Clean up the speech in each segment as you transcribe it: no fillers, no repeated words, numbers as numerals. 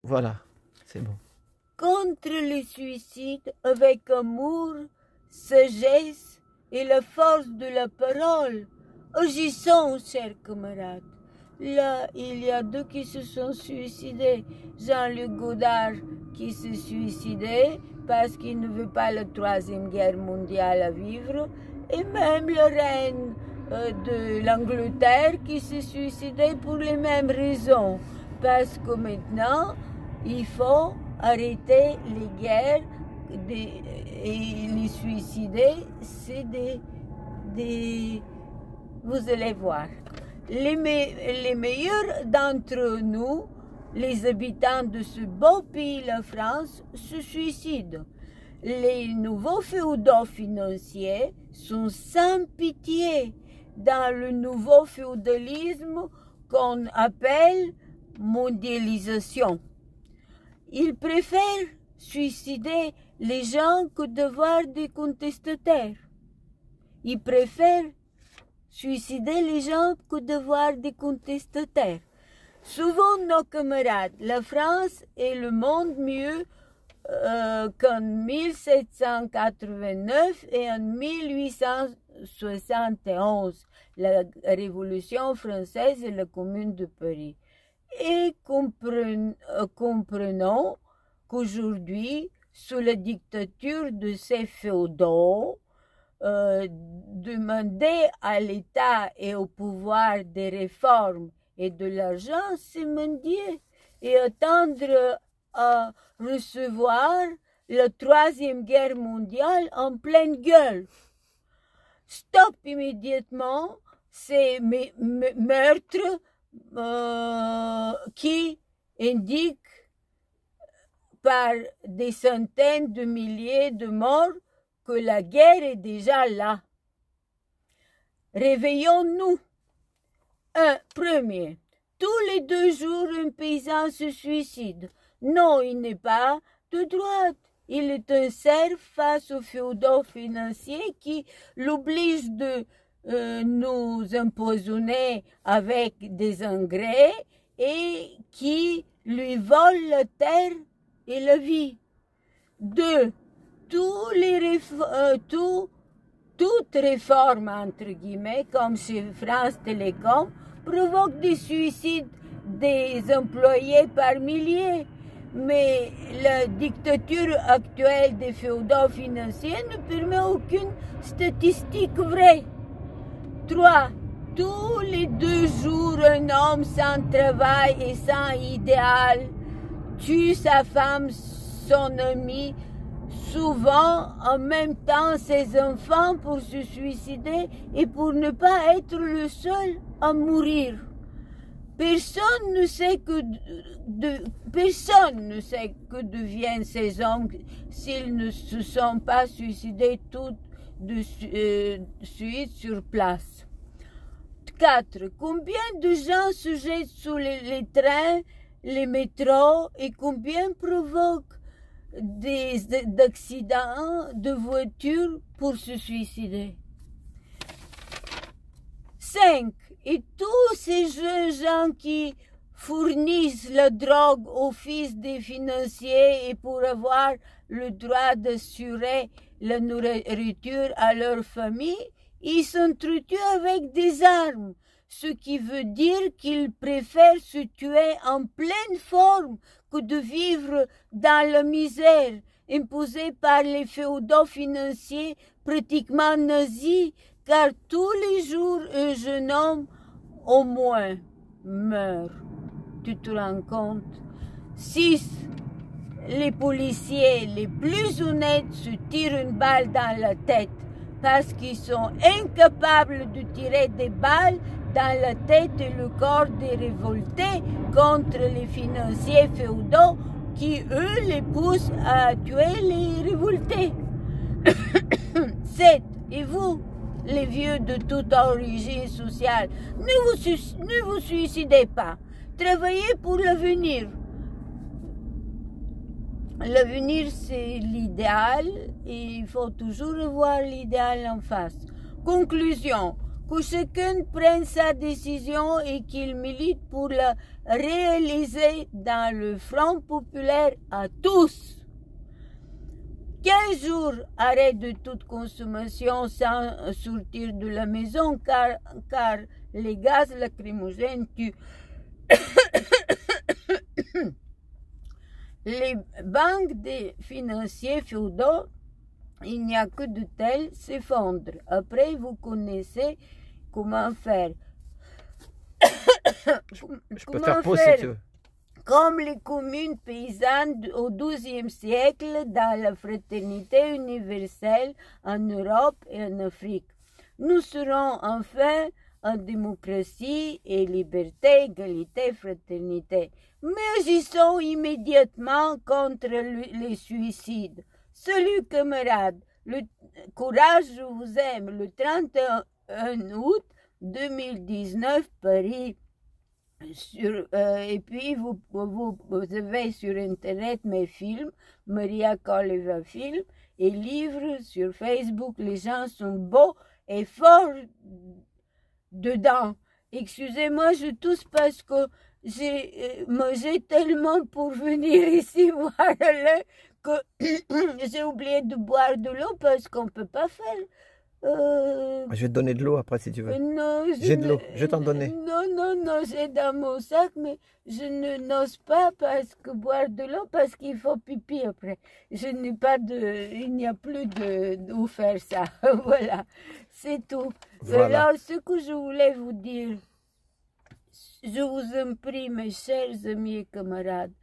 Voilà, c'est bon. Contre le suicide avec amour, sagesse et la force de la parole. Agissons, chers camarades. Là, il y a deux qui se sont suicidés. Jean-Luc Godard qui s'est suicidé parce qu'il ne veut pas la Troisième Guerre mondiale à vivre. Et même la reine de l'Angleterre qui s'est suicidée pour les mêmes raisons. Parce que maintenant, il faut arrêter les guerres et les suicider, c'est des... Vous allez voir. Les meilleurs d'entre nous, les habitants de ce beau pays, la France, se suicident. Les nouveaux féodaux financiers sont sans pitié dans le nouveau féodalisme qu'on appelle mondialisation. Ils préfèrent suicider les gens que d'avoir des contestataires. Ils préfèrent suicider les gens que d'avoir des contestataires. Souvent, nos camarades, la France et le monde mieux qu'en 1789 et en 1871, la Révolution française et la Commune de Paris. Et comprenons qu'aujourd'hui, sous la dictature de ces féodaux, demander à l'État et au pouvoir des réformes et de l'argent, c'est mendier et attendre à recevoir la Troisième Guerre mondiale en pleine gueule. Stop immédiatement ces meurtres qui indiquent par des centaines de milliers de morts que la guerre est déjà là. Réveillons-nous. Premier, tous les 2 jours, un paysan se suicide. Non, il n'est pas de droite. Il est un serf face aux féodaux financiers qui l'obligent de nous empoisonner avec des engrais et qui lui volent la terre et la vie. 2. Toute réforme, entre guillemets, comme chez France Télécom, provoque des suicides des employés par milliers. Mais la dictature actuelle des féodaux financiers ne permet aucune statistique vraie. 3. Tous les 2 jours, un homme sans travail et sans idéal tue sa femme, son ami, souvent en même temps ses enfants pour se suicider et pour ne pas être le seul à mourir. Personne ne sait que deviennent ces hommes s'ils ne se sont pas suicidés tout de suite sur place. 4. Combien de gens se jettent sous les trains, les métros et combien provoquent des accidents de voiture pour se suicider? 5. Et tous ces jeunes gens qui fournissent la drogue aux fils des financiers et pour avoir le droit d'assurer la nourriture à leur famille, ils s'entretuent avec des armes, ce qui veut dire qu'ils préfèrent se tuer en pleine forme que de vivre dans la misère imposée par les féodaux financiers pratiquement nazis, car tous les jours un jeune homme au moins meurt. Tu te rends compte? 6. Les policiers les plus honnêtes se tirent une balle dans la tête parce qu'ils sont incapables de tirer des balles dans la tête et le corps des révoltés contre les financiers féodaux qui, eux, les poussent à tuer les révoltés. 7. Et vous, les vieux de toute origine sociale, ne vous suicidez pas. Travaillez pour l'avenir. L'avenir, c'est l'idéal et il faut toujours voir l'idéal en face. Conclusion. que chacun prenne sa décision et qu'il milite pour la réaliser dans le Front populaire à tous. 15 jours arrêt de toute consommation sans sortir de la maison car les gaz lacrymogènes tuent. Les banques des financiers féodaux, il n'y a que de tels, s'effondrent. Après, vous connaissez comment faire. Je peux faire pause si tu veux. Comme les communes paysannes au XIIe siècle dans la fraternité universelle en Europe et en Afrique. Nous serons enfin en démocratie et liberté, égalité, fraternité. Mais agissons immédiatement contre les suicides. Salut camarades, le courage, je vous aime. Le 31 août 2019, Paris. Et puis vous avez sur internet mes films, Maria Koleva Film, et livres sur Facebook. Les gens sont beaux et forts dedans. Excusez-moi, je tousse parce que j'ai tellement pour venir ici voir le que j'ai oublié de boire de l'eau parce qu'on ne peut pas faire. Je vais te donner de l'eau après si tu veux. J'ai de l'eau, je vais t'en donner. Non, j'ai dans mon sac, mais je n'ose pas parce que boire de l'eau parce qu'il faut pipi après. Je n'ai pas de, il n'y a plus d'où faire ça. Voilà, c'est tout. Voilà. Alors, ce que je voulais vous dire, je vous en prie, mes chers amis et camarades,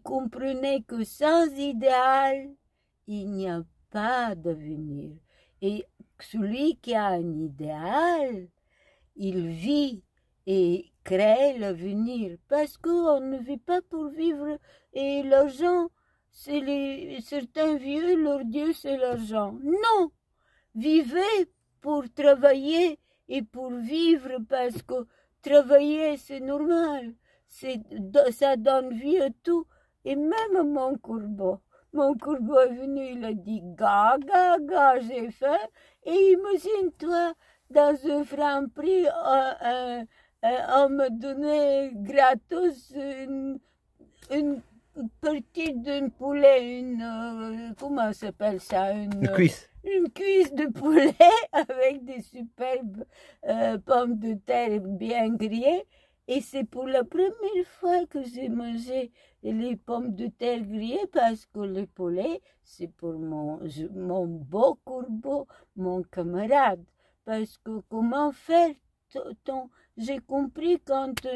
comprenez que sans idéal, il n'y a pas d'avenir. Et celui qui a un idéal, il vit et crée l'avenir. Parce qu'on ne vit pas pour vivre. Et l'argent, certains vieux, leur Dieu, c'est l'argent. Non! Vivez pour travailler et pour vivre parce que travailler, c'est normal. Ça donne vie à tout. Et même mon courbeau. Mon courbeau est venu, il a dit « Ga, ga, ga, j'ai faim ». Et imagine-toi, dans un franc prix, on me donnait gratos une partie d'un poulet, comment s'appelle ça? Une cuisse. Une cuisse de poulet avec des superbes pommes de terre bien grillées. Et c'est pour la première fois que j'ai mangé les pommes de terre grillées parce que le poulet, c'est pour mon beau courbeau, mon camarade. Parce que comment faire j'ai compris quand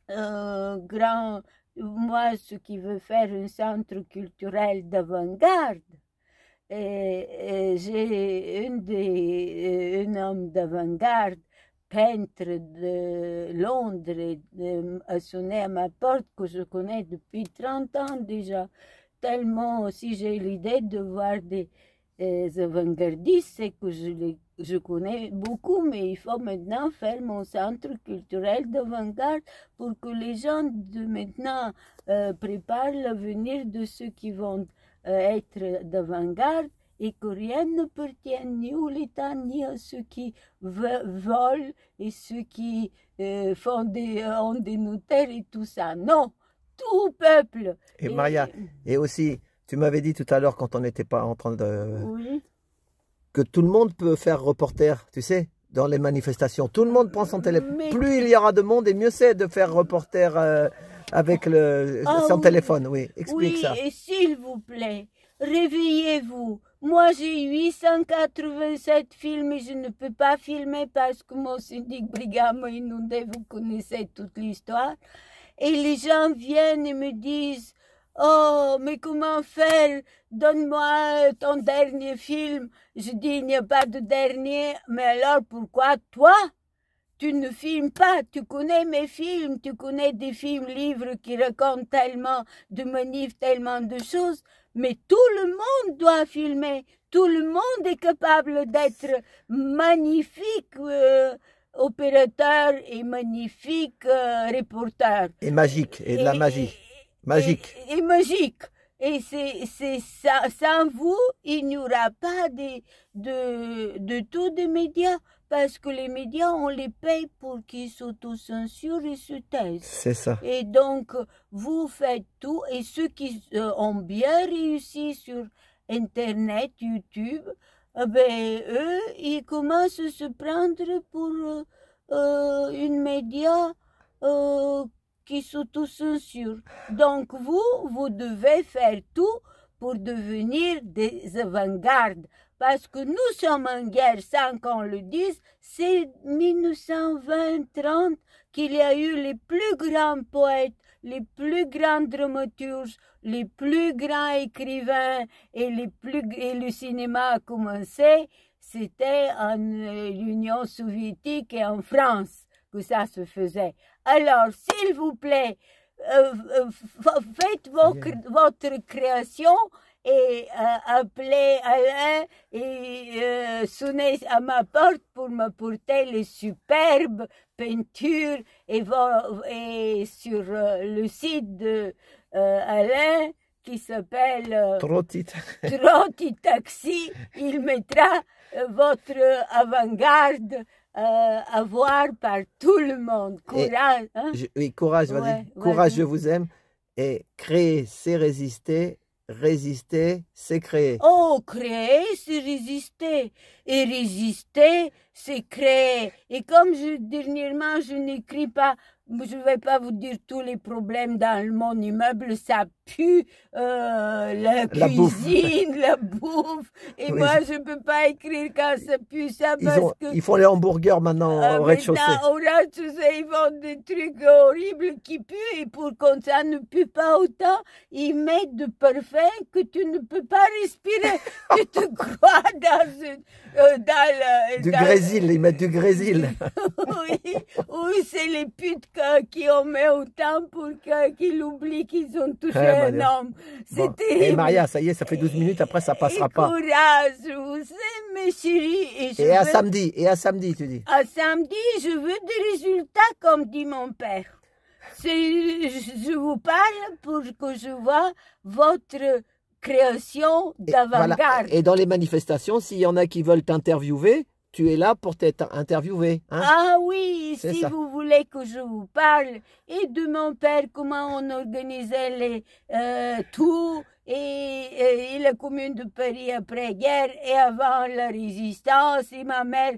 grand, moi, ce qui veut faire un centre culturel d'avant-garde, j'ai un homme d'avant-garde, peintre de Londres, a sonné à ma porte que je connais depuis 30 ans déjà. Tellement aussi j'ai l'idée de voir des avant-gardistes, c'est que je connais beaucoup, mais il faut maintenant faire mon centre culturel d'avant-garde pour que les gens de maintenant préparent l'avenir de ceux qui vont être d'avant-garde et que rien ne pertienne ni aux l'État ni à ceux qui volent et ceux qui ont des notaires et tout ça. Non, tout peuple. Et Maria, et aussi, tu m'avais dit tout à l'heure quand on n'était pas en train de... Oui. Que tout le monde peut faire reporter, tu sais, dans les manifestations. Tout le monde prend son téléphone. Plus il y aura de monde, et mieux c'est de faire reporter avec son téléphone. Oui, explique ça. Oui, et s'il vous plaît, réveillez-vous. Moi, j'ai 887 films et je ne peux pas filmer parce que mon syndic brigand m'a inondé. Vous connaissez toute l'histoire. Et les gens viennent et me disent « Oh, mais comment faire? Donne-moi ton dernier film. » Je dis « Il n'y a pas de dernier. » Mais alors, pourquoi toi, tu ne filmes pas? Tu connais mes films, tu connais des films, livres qui racontent tellement de manifs, tellement de choses. Mais tout le monde doit filmer. Tout le monde est capable d'être magnifique opérateur et magnifique reporter. Et magique, et de la magie. Magique. Et magique. Et c'est ça, sans vous, il n'y aura pas de tout de médias, parce que les médias, on les paye pour qu'ils s'autocensurent et se taisent. C'est ça. Et donc, vous faites tout, et ceux qui ont bien réussi sur Internet, YouTube, ben, eux, ils commencent à se prendre pour une média qui s'autocensurent. Donc, vous devez faire tout pour devenir des avant-gardes. Parce que nous sommes en guerre sans qu'on le dise. C'est 1920-30 qu'il y a eu les plus grands poètes, les plus grands dramaturges, les plus grands écrivains et le cinéma a commencé. C'était en Union soviétique et en France que ça se faisait. Alors, s'il vous plaît, faites votre création et appelez Alain et sonnez à ma porte pour m'apporter les superbes peintures et sur le site de Alain qui s'appelle Trotti Taxi, il mettra votre avant-garde à voir par tout le monde. Courage. Hein? Oui, courage, vas-y. Ouais, Courage, vas-y. je vous aime. Et créer, c'est résister. Résister, c'est créer. Oh, créer, c'est résister. Et résister, c'est créer. Et comme dernièrement, je n'écris pas, je ne vais pas vous dire tous les problèmes dans mon immeuble, ça pue la cuisine, la bouffe. Et oui, moi, je ne peux pas écrire quand ça pue ça parce que... Ils font les hamburgers maintenant au rez-de-chaussée. Au rez-de-chaussée, ils vendent des trucs horribles qui puent. Et pour que ça ne pue pas autant, ils mettent de parfum que tu ne peux pas respirer. Tu te crois du grésil, ils mettent du grésil. oui, c'est les putes qui en mettent autant pour qu'ils oublient qu'ils ont touché un homme. C'est terrible. Et Maria, ça y est, ça fait 12 minutes, après ça passera pas. Courage, vous aime, mes chéris. Et à samedi, tu dis. À samedi, je veux des résultats, comme dit mon père. Je vous parle pour que je vois votre création d'avant-garde. Voilà. Et dans les manifestations, s'il y en a qui veulent t'interviewer, tu es là pour t'être interviewé. Hein? Ah oui, si ça. Vous voulez que je vous parle et de mon père, comment on organisait tout et la commune de Paris après-guerre et avant la résistance et ma mère,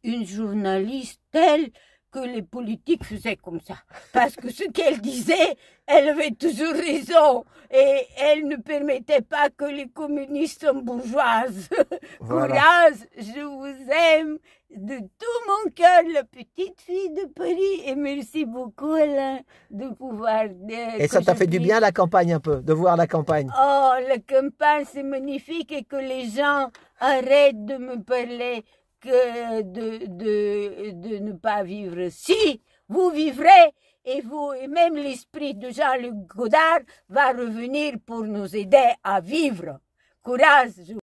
une journaliste telle que les politiques faisaient comme ça. Parce que ce qu'elle disait, elle avait toujours raison. Et elle ne permettait pas que les communistes soient bourgeoises. Voilà. Courage, je vous aime de tout mon cœur, la petite fille de Paris. Et merci beaucoup, Alain, de pouvoir... Et ça t'a fait du bien, la campagne, un peu, de voir la campagne? Oh, la campagne, c'est magnifique. Et que les gens arrêtent de me parler que de ne pas vivre. Si vous vivrez, et même l'esprit de Jean-Luc Godard va revenir pour nous aider à vivre. Courage.